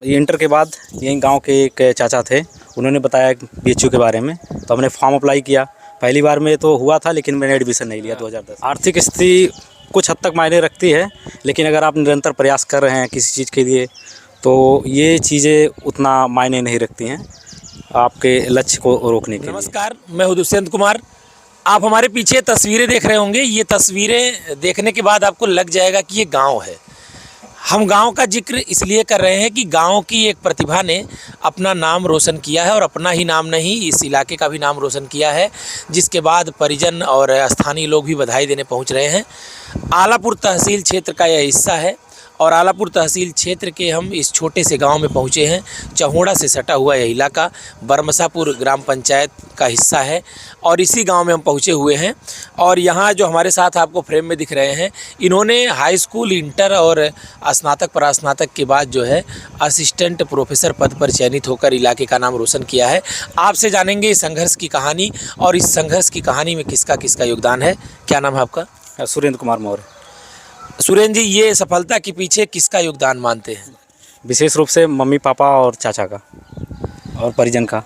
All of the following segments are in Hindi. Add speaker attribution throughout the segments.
Speaker 1: ये इंटर के बाद यहीं गांव के एक चाचा थे, उन्होंने बताया बीएचयू के बारे में, तो हमने फॉर्म अप्लाई किया। पहली बार में तो हुआ था, लेकिन मैंने एडमिशन नहीं लिया 2010। आर्थिक स्थिति कुछ हद तक मायने रखती है, लेकिन अगर आप निरंतर प्रयास कर रहे हैं किसी चीज़ के लिए तो ये चीज़ें उतना मायने नहीं रखती हैं आपके लक्ष्य को रोकने के लिए।
Speaker 2: नमस्कार, मैं हूं दुष्यंत कुमार। आप हमारे पीछे तस्वीरें देख रहे होंगे। ये तस्वीरें देखने के बाद आपको लग जाएगा कि ये गांव है। हम गांव का जिक्र इसलिए कर रहे हैं कि गांव की एक प्रतिभा ने अपना नाम रोशन किया है, और अपना ही नाम नहीं, इस इलाके का भी नाम रोशन किया है, जिसके बाद परिजन और स्थानीय लोग भी बधाई देने पहुंच रहे हैं। आलापुर तहसील क्षेत्र का यह हिस्सा है, और आलापुर तहसील क्षेत्र के हम इस छोटे से गांव में पहुंचे हैं। चहोड़ा से सटा हुआ यह इलाका बरमसापुर ग्राम पंचायत का हिस्सा है, और इसी गांव में हम पहुंचे हुए हैं। और यहाँ जो हमारे साथ आपको फ्रेम में दिख रहे हैं, इन्होंने हाई स्कूल, इंटर और स्नातक परास्नातक के बाद जो है असिस्टेंट प्रोफेसर पद पर चयनित होकर इलाके का नाम रोशन किया है। आपसे जानेंगे इस संघर्ष की कहानी, और इस संघर्ष की कहानी में किसका किसका योगदान है। क्या नाम है आपका?
Speaker 1: सुरेंद्र कुमार मौर्य।
Speaker 2: सुरेंद्र जी, ये सफलता के पीछे किसका योगदान मानते हैं?
Speaker 1: विशेष रूप से मम्मी पापा और चाचा का और परिजन का।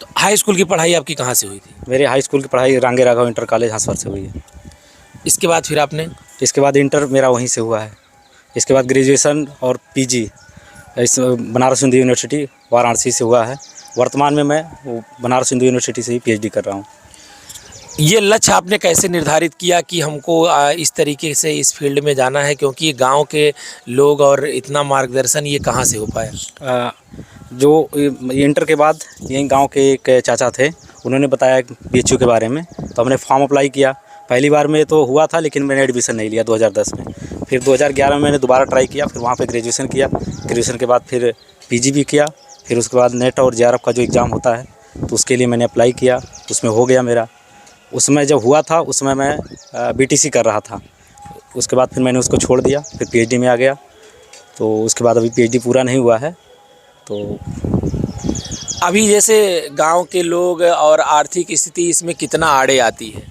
Speaker 2: तो हाई स्कूल की पढ़ाई आपकी कहाँ से हुई थी?
Speaker 1: मेरी हाई स्कूल की पढ़ाई रांगे राघव इंटर कॉलेज हांसवार से हुई है।
Speaker 2: इसके बाद फिर आपने?
Speaker 1: इसके बाद इंटर मेरा वहीं से हुआ है। इसके बाद ग्रेजुएशन और पीजी इस बनारस हिंदू यूनिवर्सिटी वाराणसी से हुआ है। वर्तमान में मैं बनारस हिंदू यूनिवर्सिटी से ही पीएचडी कर रहा हूँ।
Speaker 2: ये लक्ष्य आपने कैसे निर्धारित किया कि हमको इस तरीके से इस फील्ड में जाना है, क्योंकि गांव के लोग और इतना मार्गदर्शन ये कहाँ से हो पाया?
Speaker 1: जो इंटर के बाद यहीं गांव के एक चाचा थे, उन्होंने बताया बीएचयू के बारे में, तो हमने फॉर्म अप्लाई किया। पहली बार में तो हुआ था, लेकिन मैंने एडमिशन नहीं लिया 2010 में। फिर 2011 में मैंने दोबारा ट्राई किया, फिर वहाँ पर ग्रेजुएशन किया। ग्रेजुएशन के बाद फिर पीजी भी किया। फिर उसके बाद नेट और जेआरएफ का जो एग्ज़ाम होता है, तो उसके लिए मैंने अप्लाई किया, उसमें हो गया मेरा। उसमें जब हुआ था, उसमें मैं बीटीसी कर रहा था। उसके बाद फिर मैंने उसको छोड़ दिया, फिर पीएचडी में आ गया। तो उसके बाद अभी पीएचडी पूरा नहीं हुआ है। तो
Speaker 2: अभी जैसे गांव के लोग और आर्थिक स्थिति, इसमें कितना आड़े आती है?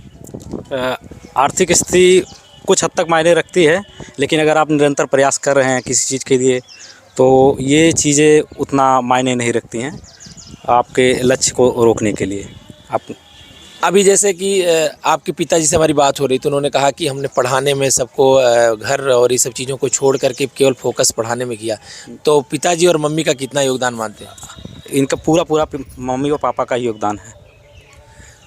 Speaker 1: आर्थिक स्थिति कुछ हद तक मायने रखती है, लेकिन अगर आप निरंतर प्रयास कर रहे हैं किसी चीज़ के लिए तो ये चीज़ें उतना मायने नहीं रखती हैं आपके लक्ष्य को रोकने के लिए। आप
Speaker 2: अभी जैसे कि आपके पिताजी से हमारी बात हो रही, तो उन्होंने कहा कि हमने पढ़ाने में सबको घर और ये सब चीज़ों को छोड़ करके केवल फोकस पढ़ाने में किया। तो पिताजी और मम्मी का कितना योगदान मानते हैं?
Speaker 1: इनका पूरा मम्मी और पापा का ही योगदान है।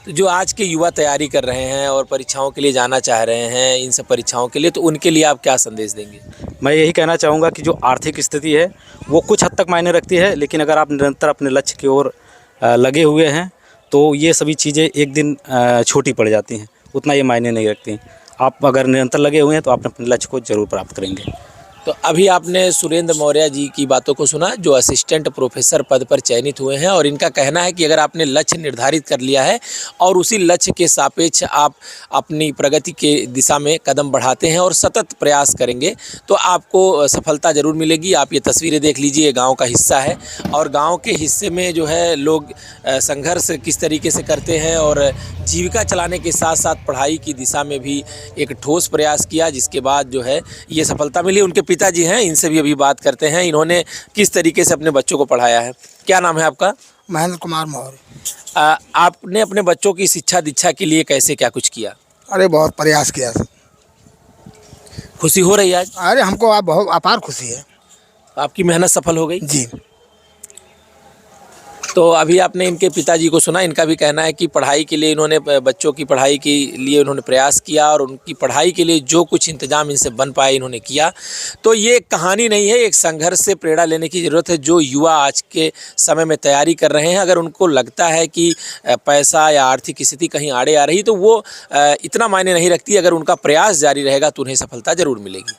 Speaker 2: तो जो आज के युवा तैयारी कर रहे हैं और परीक्षाओं के लिए जाना चाह रहे हैं, इन सब परीक्षाओं के लिए, तो उनके लिए आप क्या संदेश देंगे?
Speaker 1: मैं यही कहना चाहूँगा कि जो आर्थिक स्थिति है वो कुछ हद तक मायने रखती है, लेकिन अगर आप निरंतर अपने लक्ष्य की ओर लगे हुए हैं तो ये सभी चीज़ें एक दिन छोटी पड़ जाती हैं, उतना ये मायने नहीं रखती। आप अगर निरंतर लगे हुए हैं तो आप अपने लक्ष्य को ज़रूर प्राप्त करेंगे।
Speaker 2: तो अभी आपने सुरेंद्र मौर्य जी की बातों को सुना, जो असिस्टेंट प्रोफेसर पद पर चयनित हुए हैं, और इनका कहना है कि अगर आपने लक्ष्य निर्धारित कर लिया है और उसी लक्ष्य के सापेक्ष आप अपनी प्रगति के दिशा में कदम बढ़ाते हैं और सतत प्रयास करेंगे, तो आपको सफलता ज़रूर मिलेगी। आप ये तस्वीरें देख लीजिए, गाँव का हिस्सा है, और गाँव के हिस्से में जो है लोग संघर्ष किस तरीके से करते हैं, और जीविका चलाने के साथ साथ पढ़ाई की दिशा में भी एक ठोस प्रयास किया, जिसके बाद जो है ये सफलता मिली। उनके पिताजी हैं, इनसे भी अभी बात करते हैं, इन्होंने किस तरीके से अपने बच्चों को पढ़ाया है। क्या नाम है आपका?
Speaker 3: महेंद्र कुमार मौर्य।
Speaker 2: आपने अपने बच्चों की शिक्षा दीक्षा के लिए कैसे क्या कुछ किया?
Speaker 3: अरे बहुत प्रयास किया सर।
Speaker 2: खुशी हो रही है आज?
Speaker 3: अरे हमको आप बहुत अपार खुशी है।
Speaker 2: आपकी मेहनत सफल हो गई
Speaker 3: जी।
Speaker 2: तो अभी आपने इनके पिताजी को सुना, इनका भी कहना है कि पढ़ाई के लिए इन्होंने, बच्चों की पढ़ाई के लिए उन्होंने प्रयास किया, और उनकी पढ़ाई के लिए जो कुछ इंतजाम इनसे बन पाए इन्होंने किया। तो ये कहानी नहीं है, एक संघर्ष से प्रेरणा लेने की ज़रूरत है। जो युवा आज के समय में तैयारी कर रहे हैं, अगर उनको लगता है कि पैसा या आर्थिक स्थिति कहीं आड़े आ रही, तो वो इतना मायने नहीं रखती। अगर उनका प्रयास जारी रहेगा तो उन्हें सफलता ज़रूर मिलेगी।